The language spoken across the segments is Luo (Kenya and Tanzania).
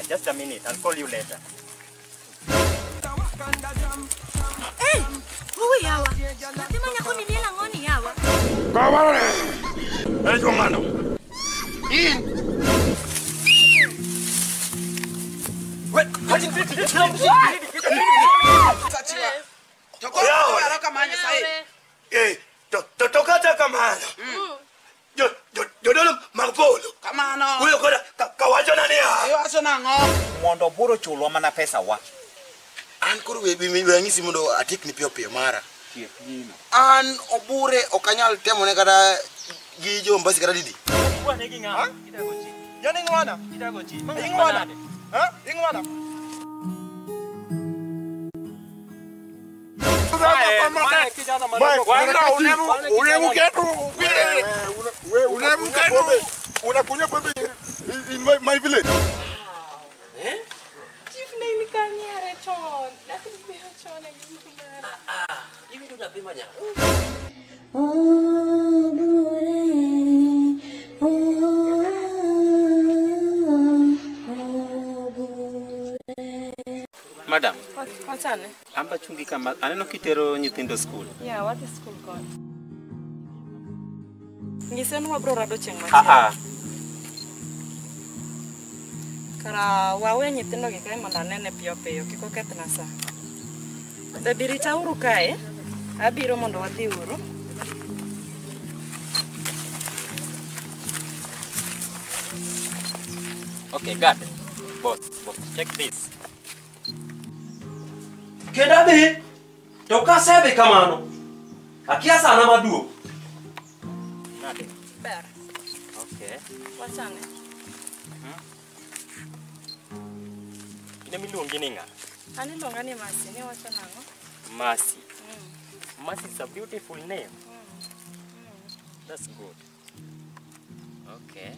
Just a minute. I'll call you later. Hey, huwi yawa. Natima nyako ni niela ngoni yawa. Kawan. Ejo ngano. Wait, tokata kamano. Yo dolo magpolo. Kamano. Uyo koda kawacho nani ya? Yo aso nango. Mondo buro chulo mana pesa wa. An kuru wangisi mondo atik ni pio mara. An obure okanyal temo ne kada gijo mbasi kada didi. Kwa negi nga? Itagochi. Yani ngwana? Itagochi. Ingwana. Ha? Ingwana. Unakunywa pombe in my village. Chief name kanyare chon. Lakini biho chon ngimara. Hivi tunapima nya. Madam. What's on? Amba chungi kama aneno kitero nyithindo school. Yeah, what is school called? Ngiseno mabro rado cheng machi. Kara wawe nyithindo gi kae mondo anene piyo kiko kethna sa. Dabirita uru kae. Abiro mondo wadhi uru. Okay, got it. Boss, check this. Kedabi. Toka sebe kamano. Akia sana maduo. Nade. Ber. Okay. What's on? Ina miluongi ni nga? Ani longa ni Masi, ni wacho nango? Masi. Masi is a beautiful name. That's good. Okay.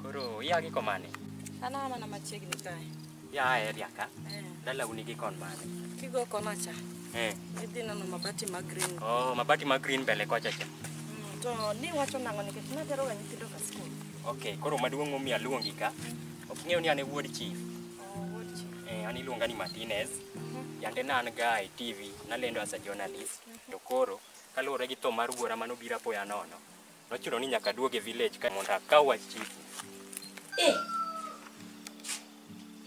Koro yagi komane? Ana ama na machiegni kae. Ya area ka? Dala unigi kon mane? Kigo kona cha. Idhi neno mabati ma green. Oh, mabati ma green bele kocha cha. To ni wacho nango nikech natero ga nyithindo ka school. Okay, koro maduong' omiya luongi ka. Oking'eyo ni ane wuod chief. Wuod chief. An iluonga ni Martinez. Yande nan ga e TV, nalendo as a journalist. To koro, kaluwore gi tho mar wuora manobiro apoya nono, nochuno ni nyaka duoge village ka mondo akaw wach chief.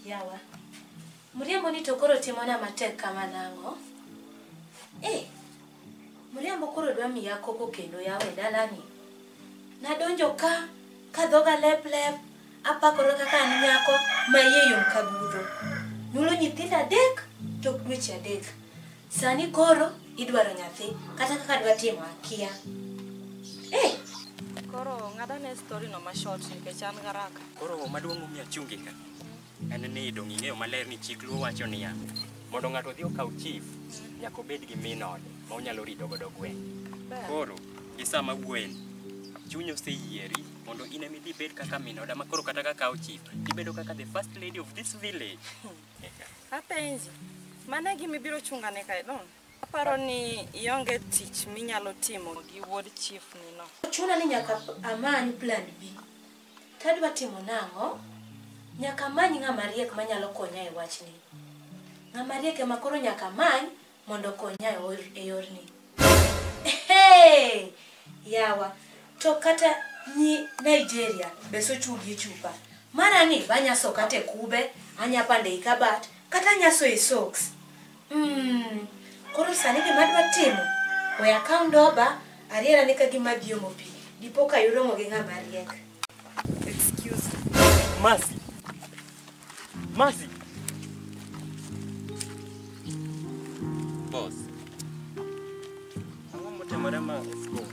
Yawa. Muriambo ni to koro timona matek kama nango. Muriambo koro dwa miya koko kendo yawe dalani. Nadonjo ka dhoga lep apakoro kaka an nyako mayeyom kabudho. Nulo nyithindo adek tok dweche adek. Sani koro idwaro nyathi kata kaka dwa timo akia. Koro ng'adane story no ma short nikech an garaka. Koro maduong' omiya chungi ka. En ni dong' ing'eyo maler ni chik luo wacho niya, mondo ng'ato odhi okaw chief, nyaka obed gi min ode ma onyalo rito godo gweng'. Koro, gi sama wuoyeni, chunyo oseyieri mondo in ema idhi bed kaka min oda makoro kata kakaw chief, tibedo kaka the first lady of this village. Apenji, mane gima ibiro chungane kae no? Aparo ni ionge tich minyalo timo gi wuod chief ni no. Chuna ni nyaka amany plan B. Tadwa timo nango? Nyaka amany ng'ama riek manyalo konya e wachni. Ng'ama riek ema koro nyaka amany mondo konya e yorni. Yawa. To kata ni Nigeria beso chugi chupa. Mana ni banyaso kate kube, anya pande ikabat, kata nyaso e socks. Koro sani gima dwa timo, we account doba, ariera nika gima biomo pi. Dipoka yuromo gi ng'ama riek. Excuse me. Masi. Boss. Ang'o motimore ma school?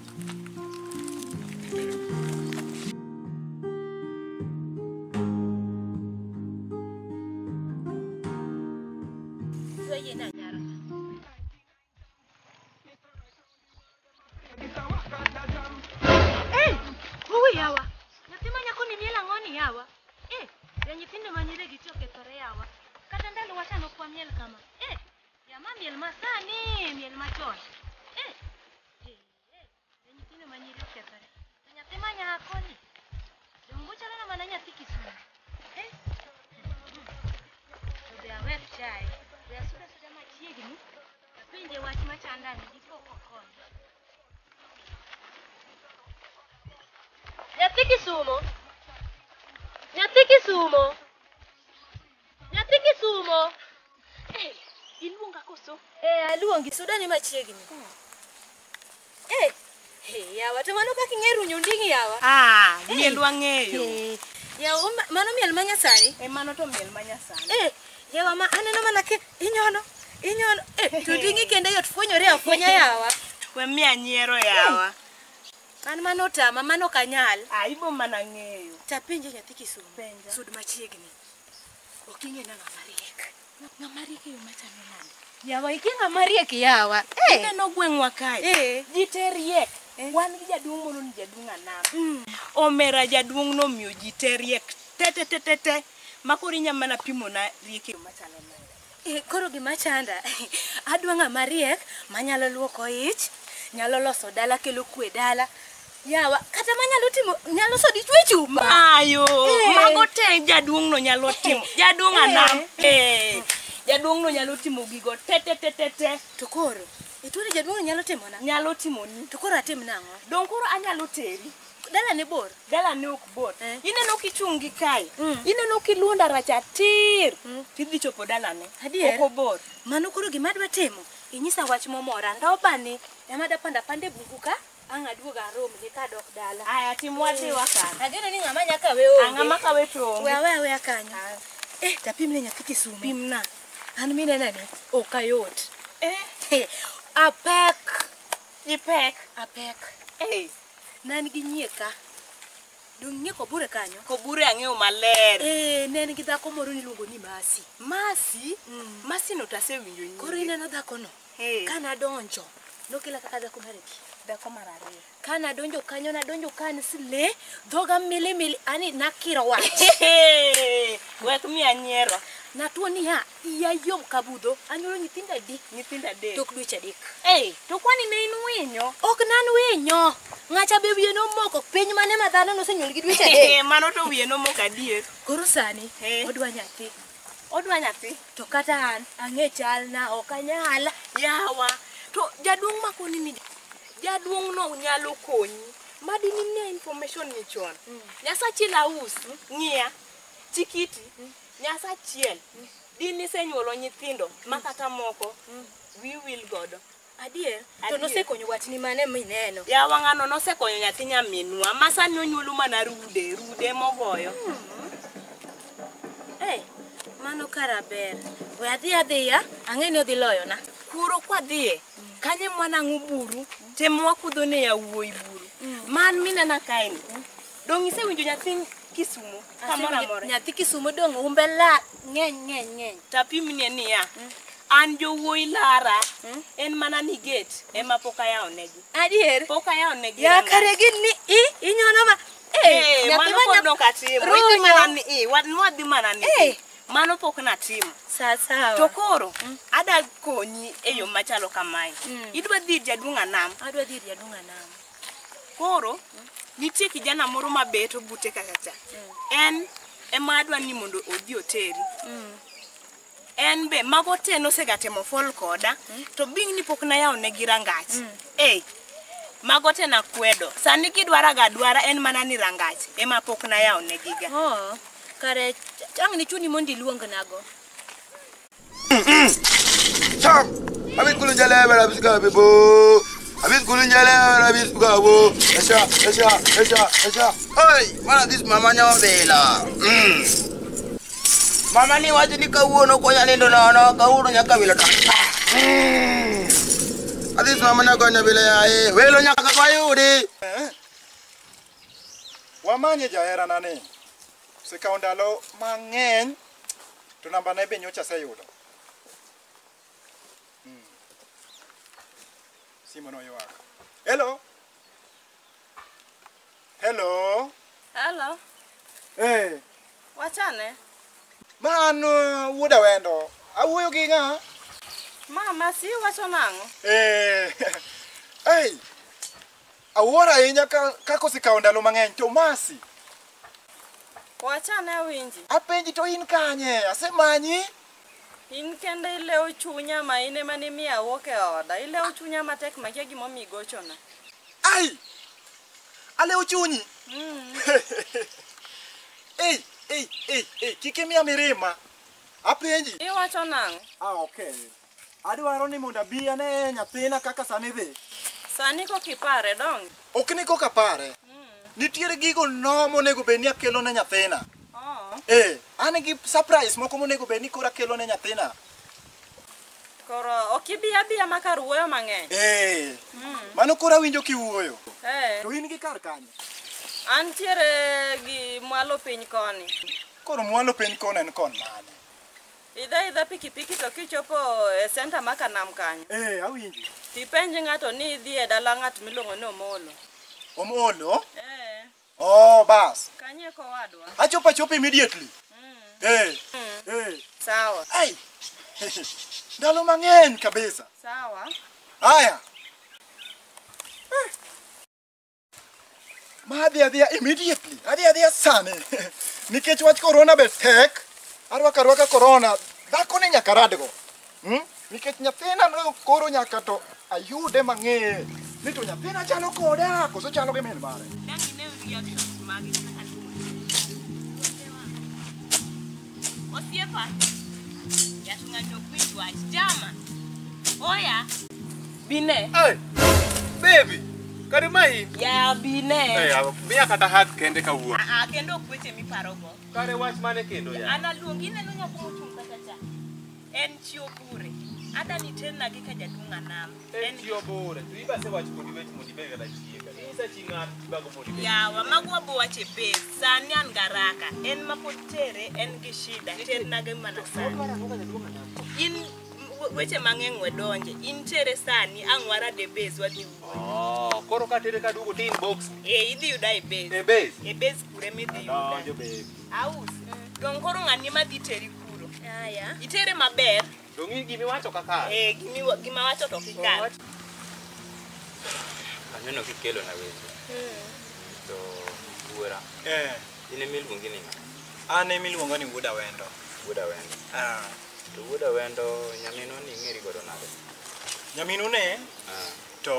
Yawa. Nyathima nyako ni miela ng'oni yawa. Ya nyithindo manyire gi choke tore yawa. Kata ndalo wacha no kwa miel kama. Ya ma miel masani, miel machon. Ya nyithindo manyire ketore. Nyathima nyako ni. Dongo chala na mana nyathi Kisumu. ndani gipoko kono. Nyathi Kisumo. Nyathi Kisumo. Nyathi Kisumo. Iluonga koso? Aluongi sudani machiegni. Yawa to mano kaka ing'eyo nyundingi yawa. Miel wang'eyo. Yawa mano miel manyasani? Mano to miel manyasani. Yawa ma aneno mana ke inyono. To dingi kende yot fwenyore afwenya yawa. We miya nyiero yawa. An mano tama mano kanyal. Ibo mana ng'eyo. Tapenje Nyathi Kisumo. Penja. Sud machiegni. Oking'e na ng'ama riek. Ng'ama riek yo machalo nade? Yawa iki ng'ama riek yawa. Ineno gweng'wa kae. Ji te riek. Wan gi jaduong' moro ni jaduong' Anam. Omera jaduong' nomiyo ji te riek. Te. Makoro inya mana pimona riek yo machalo nade. Koro gima chanda. Adwa ng'ama riek manyalo luoko ich, nyalo loso dala kelo kwe dala. Yawa kata nyalo so dichwe chuma. Ayo, mago te jaduong' no nyalo timo. Jaduong' Anam. Jaduong' no nyalo timo gigo te. To koro ituni jaduong' nyalo timo na? Nyalo timo ni. To koro atim nang'o? Dong koro anyalo teri. Dala ne bor? Dala ne ok bor. Ineno kichung' gi kae. Ineno kiluonda racha tir. Tidhi chopo dala ne. Adier? Ok bor. Mano koro gima adwa timo. Inyisa wach momora ndobani. Ema da pande buku ka. Angaduoga romne ka dok dala. Aya timwati wakana. Ageno ni ng'ama nyaka we onge. Ng'ama ka we to. We akanyo. Tapimne Nyathi Kisumo. Pimna. An minena ni okayot. Apek. Ipek. Apek. Nan gi nyieka. Dong nyieko bure kanyo. Ko bure ang'eyo maler. Nen gi dhako moro niluongo ni Masi. Masi? Masi no tasewinjo nyinge. Koro ineno dhako no. Kana donjo. Nokela kaka dhako mareki. Dhako marariyo. Kana donjo kanyo nadonjo kan sile. Dhoga mili ani nakiro wach. Wek miya nyiero. Natuo ni iya yom kabudho. Anyuolo nyithindo adek. Nyithindo adek. Tok dweche adek. To kwani ne in winyo? Ok nan winyo. Ng'acha be wiye nomoko piny mane ma dhano nosenyuol gi dweche adek. Mano to wiye nomoko adier. Koro sani odwa nyathi. Odwa nyathi? To kata an ang'e chalna ok anyal. Yawa. To jaduong' makoni ni jaduong' no nyalo konyi. Madini ne information ni chon. Nyasa chila us, ng'ia, tikiti, nyasa chiel. Dini senyuolo nyithindo makata moko we will godo. Adier? To nosekonyo watni mane mineno? Yawa ng'ano nosekonyo nyathi nyaminwa. Masani onyuolo mana rude mogoyo. Mano kara ber. We adhiya, ang'e ni odhi loyo na. Kuro kwa dhiye. Kanye mwana ng'uburu, temwa kudho ne yawuoyi buru. Man minena kaini. Dong isewinjo Nyathi Kisumo kamora mora. Nyathi Kisumo dong umbe la ng'eny. Tapimni niya. An jowuoyi lara, en mana ni gate ema pok ayawo negi. Adier? Pok ayawo negi. Ya kare gin ni inyono ma. Mano pod nok atimo. Idhi mana ni wadhi mana ni. Mano pok natimo. Sawa. To koro ada konyi e yo machalo kamae. Idwa dhi jaduong' Anam. Adwa dhi jaduong' Anam. Koro nitie kijana moro mabeto bute kaka. En ema adwa ni mondo odhi oteri. En be mago te nosegatemo fol koda to bing ni pok na yawo ne girangach. Mago te na kwedo. Sani kidwara gadwara en mana ni rangach ema pok na yawo ne giga. Kare chang ni chuni mondi luong nago. Cham. Abis kulunjale bara bisga bebo. Abis kulunjale bara bisga bo. Esha. Hey, mana this mama nyawa bela. Mama ni waje ni kawuono ko nyalindo nono, kawuono nyaka wilo ta. Adis mama na gonya bela yae, welo nyaka kwa yudi. Wamanye jahera nani. Sikawo ndalo mang'eny to namba ne be nyocha aseyudo. Simo no ywak. Hello. Wachane? Mano wuoda wendo. Awuoyo gi ng'a? Mama si wacho nang'o? Awuoro ahinya ka kosekawo ndalo mang'eny to Masi. Wachane winji. Apenji to in kanye? Asemanyi? In kende ileo chunya ma ine mane miya wuok e oda. Ileo chunya matek makia gimomi gochona. Ai! Aleo chunyi? Ei, kik imiya mirima. Apenji. Iwacho nang'o? Okay. Adwaro ni mondo abi ane nyathina kaka sani dhi. Sani kokipare dong. Ok ni koka pare. Nitiere gigo no monego bed ni akelo ne nyathina. An gi surprise moko monego bed ni koro akelo ne nyathina. Koro okibia bia makar wuoyo mang'eny. Mano koro awinjo kiwuoyo. To in gi kar kanye? Antiere gi mwalo piny koni. Koro mwalo piny koni en kon mane? Idha pikipiki to kichopo e center ma Kanam kanyo. Awinji. Tipenji ng'ato ni idhi e dala ng'at miluongo ni Omolo. Omolo? Bas. Kanye kowadwa? Achopo immediately. Sawa. Ai. Ndalo mang'eny kabisa. Sawa. Haya. Ma adhi immediately. Adhi sani. Nikech wach corona be tek. Arwaka corona. Dhako ni nyaka radgo. Nikech nyathina koro nyaka to ayude mang'e. Ni to nyathina chalo koda. Koso chalo gi min mare. Osiepa. Yatung'anyo kwit wach jama. Oya. Bine. Baby. Kari mai. Ya bine. Miya kata hak kende kawuono. Kendo ok weche miparogo. Kare wach mane kendo ya? Ana luongi neno nyathi mochung' kata cha. En chiwo bure. Ada ni tena gi ka jadunga nam. En chiwo bure. Tu iba se wach kodi weche mondi bega la chiega. Isa chingat bago mondi. Yawa magwa bo wache be. Sani an garaka. En mapotere en gi shida. Tena gi mana sani. In weche mang'eny wedonje. In tere sani ang'wara de base wadhi wuoyo. Koro ka tere ka dugo tin box. Idhi yuda e base. E base? E base kure midhi yuda. Donjo baby. Aus. Dong koro ng'ani madhi teri kuro. Itere maber. Dongi gimi wacho kaka. Gima wacho to kikal. Anyono kikelo na weche. To buora. Ine miluongi ni ng'a? An emiluongo ni Wuoda Wendo. Wuoda Wendo. To Wuoda Wendo nyamino ni ing'eri godo nade? Nyaminu ne? To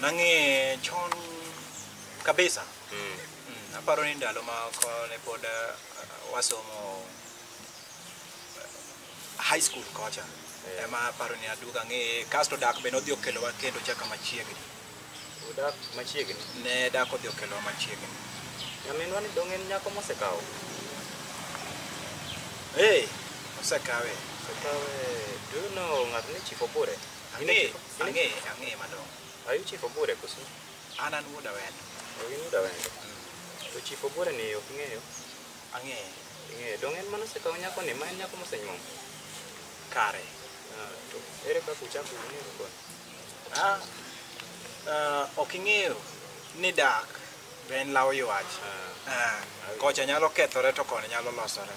nang'e chon kabisa. Aparo ni ndalo ma ne pod wasomo high school kocha. Ema aparo ni aduga ng'e kasto dak be nodhi okelowa kendo chaka machiegni. Udak machiegni? Ne dak odhi okelowa machiegni. Nyaminwa ni dong en nyako mosekawo? Osekawe. Do you know ng'at ni Chief Obure? Ang'e madong. Are you Chief Obure koso? An Wuoda Wendo. In Wuoda Wendo. To Chief Obure ni ok ing'eyo? Ang'e. Dong en manosekawo nyako ni ma en nyako mosenyuom? Kare. To ere kaka uchako ung'eyo kod? Ok ing'eyo ni dak be en law ywach. Kocha nyalo kethore to koni nyalo losore.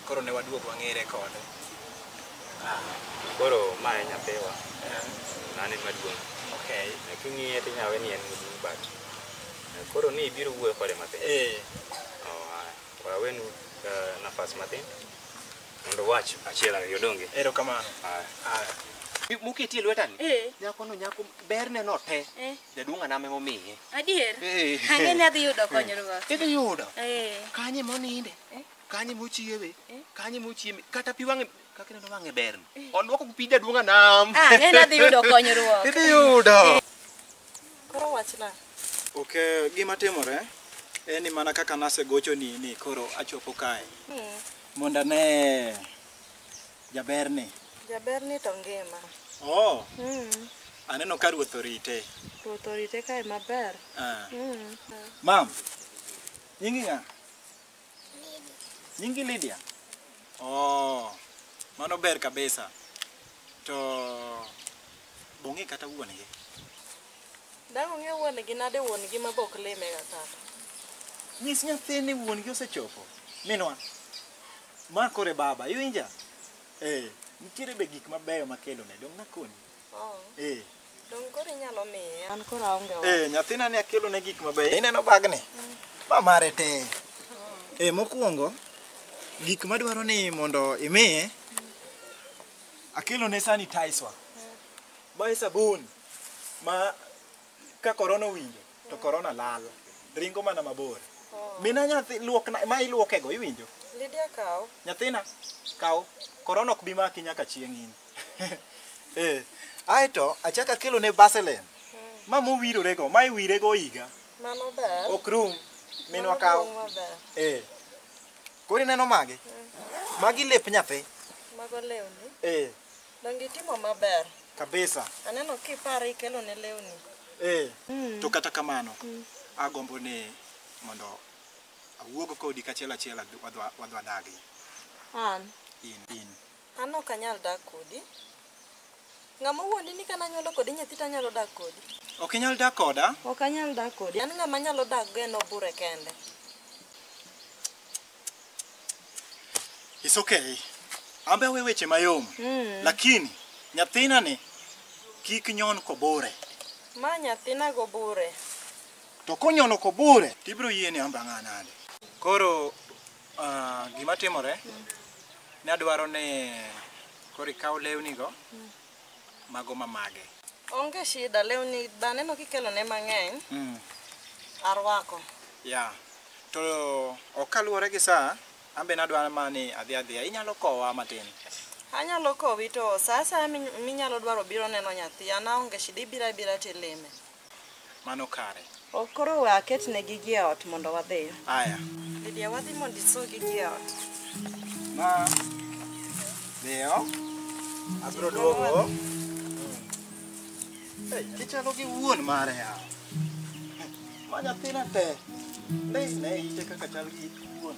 Koro ne waduogo wang'ere kode. Koro ma e nyathiwa. Nane maduong'. King'iye tinyawe ni en maduong' but. Koro ni ibiro wuoyo kode matin. Wawenu nafas matin. Mondo wach achiel ariyo donge. Erokamano. Muketi e lwetani? Nyako berne no te. Jaduong' aname momiye. Adier? Ang'e ni adhi yudo konyruok. Idhi yudo? Kanye moninde? Kanye mochiewe? Kanye mochieme? Kata pi wang'e kaka neno wang'e berne. Oluoko pi jaduong' anam. Ang'e ni adhi yudo konyruok. Idhi yudo. Koro wachna. Gima timore en ni mana kaka nasegocho ni koro achopo kae. Mondo ne jaberni. Jaberni to ngima. Aneno ka ruoth orite. Ruoth orite kae maber. Mam, nyingi ng'a? Nyingi Lydia? Mano ber kabisa. To bong'e kata wuongi? Dang' ong'e wuongi nade wuongi ma bok lime ga kata. Nyis nyathini wuongi osechopo. Minwa. Ma kore baba, iwinja? Nitiere be gik mabeyo makelo ne dong' nakoni. Dong' koro inyalo miye. An koro aonge wach. Nyathina ne akelo ne gik mabeyo. Ineno bagni? Ma mare te. Mokwongo gik madwaro ni mondo imiye akelo ne sanitizer. Mae sabun ma ka corona winjo to corona lal. Ringo mana mabor. Mina nyathi luok ma iluoke go iwinjo. Lydia kaw. Nyathina kaw corona ok bi maki nyaka chieng' in. Aeto achaka kelo ne Vaseline. Ma mowirore go, ma iwire go higa. Mano ber. Ok rum. Minwa kaw. Kori neno magi? Magi lep nyathi. Mago lewni. Dongi timo maber. Kabisa. Aneno kipare ikelo ne lewni. To kata kamano, agombo ne mondo awuog kodi kachiel achiel wadwa dagi. An? In. An ok anyal dak kodi. Ng'ama wuondi ni kana nyuolo kodi nyathi ta nyalo dak kodi. Ok inyal dak koda? Ok anyal dak kodi. An ng'ama nyalo dak go en Obure kende. It's okay. Ambe we weche mayom. Lakini nyathina ni kik nyon kobure. Ma nyathina go bure. To konyono kobure, tibiro yiene amba ng'anade. Koro gima timore, ne adwaro ne kori kaw lewni go mago mamage. Onge shida lewni baneno kikelo ne mang'eny. Arwako. Ya. To okaluwore gi saa, ambe nadwaro mani adhi inyalo kowa matin. Anyalo kowi to sasa minyalo dwaro biro neno nyathi ana onge shida ibira tilime. Mano kare. Okoro we aket ne gigi ot mondo wadhi. Aya. Lydia wadhi mondo iso gigi ot. Ma Deo. Abro duogo. Kichalo gi wuon mare ya. Ma nyathina te. Ne ite kaka chal gi wuon.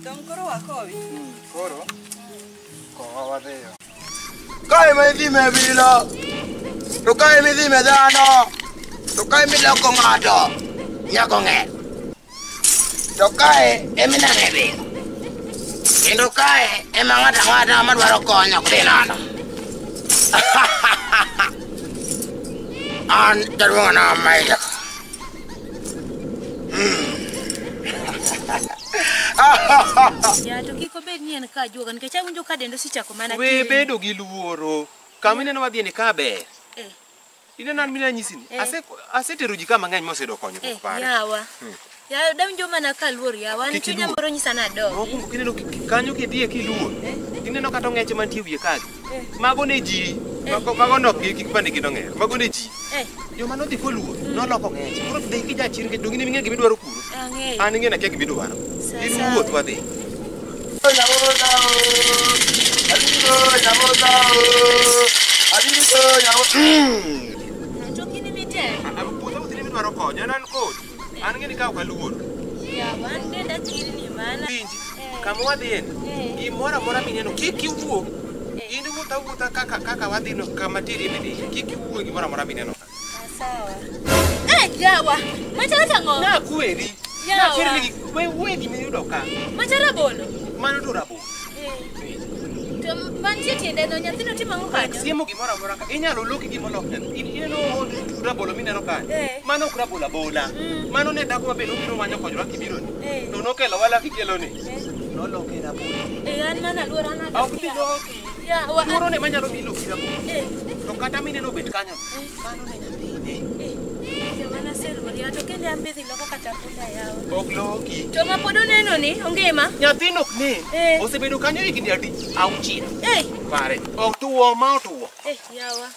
Dong koro wakowi. Koro kowa wadhiyo. Kae ma idhi me bilo. To kae mi dhi me dhano. To kae mi loko ng'ato. Nyako ng'e. To kae emi nang'e bil. Kendo kae ema ng'ata madwaro konyo ok dhi nono. An jaduong' na maida. Ya to kiko bed ni en ka juoga nikech awinjo ka dendo sichako mana we bedo gi luoro kamineno wadhi ni ka ber ineno an mina nyisini asetero ji kama ng'eny mosedo konyo pare yawa ya dawinjo mana ka luor yawa ni chunya moro nyisa na dog kineno kanyo kidhiye kiluor ineno kata ng'eche mantie wiye kae mago ne ji mago nok gi kik pande gi ng'eche mago ne ji joma nodhi koluor noloko ng'eche koro dhi ki jachir nikech dong ing'e gima idwaro kuro an ing'e na kia gima idwaro in wuoth wadhi idwaro konyo an kod an ng'e ni ka ok aluor winji kama wadhiyeni gimoro amora mineno kik iwuo in wuotha kaka wadhino kama tiri midhiye kik iwuo gimoro amora mineno yawa machalo tang'o nakweri nachirni we gimiyudo ka machalo rabolo mano to rabolo to mantie tiende no nyathino timang'o kanyo siemo gimoro amora ka inyalo loki gimolok ineno rabolo mineno kanyo mano ok rabolo abola mano ne dhako mabe nobiro manyo konyruok kibironi to nokelo wala kikeloni noloke rabolo an mana luoro ana ok bi loki luoro ne manyalo mi loki rabolo to kata mineno bet kanyo mano ne nyathine mana seluori to kende ambidhi loko kata punda yawa ok loki to ma pod oneno ni ongima nyathino ok nen osebedo kanyo higni adi 6 pare ok tuwo ma otuwo yawa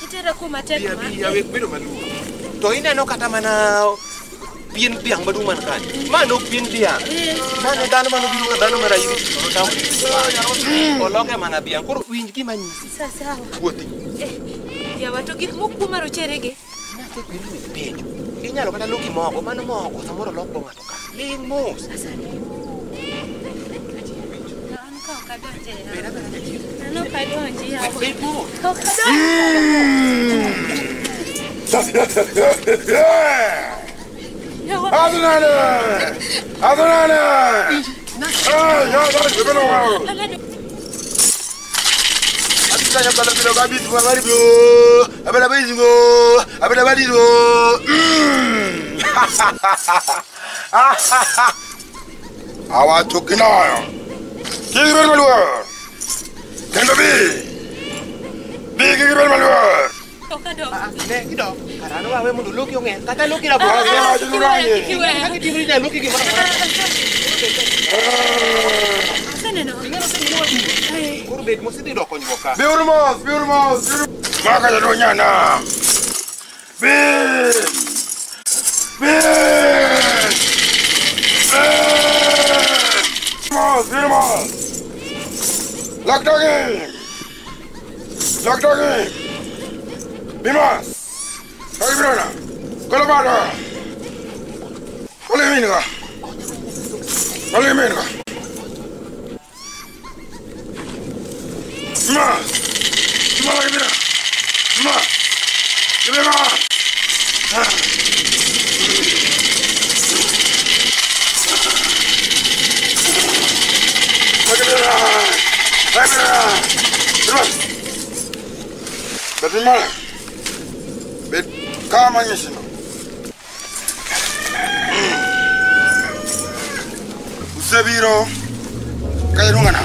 itera kuma tek ma yawe bedo maluor to ineno kata mana pien dhiang' maduong' man kanyo mano pien dhiang' mano dhano manobiro ka dhano marayiri oloke mana dhiang' koro winj gima nyisi sawa wuothi yawa to gik mokwu marocherege penjo inyalo kata loki mogo mano mogo samoro lok go ng'ato ka ling' mos Awachukinayo. Kigibel maluor. Kendo bi. Bi kigibel maluor. Ne kido. Karano wawe mondo loki onge. Kata loki la Asa jurange. Kaki timri na loki gimana. Kuru bet mosidi do konyo ka. Biurmos. Maka jado nyana. Bi. Biurmos. Lock doggy. Bimas. Kagi birana. Kolomado. Oleminga. Bimas. Lagi birana. Bimas. Bagaimana? Bet kamanya sih. Usabiro kayak mana?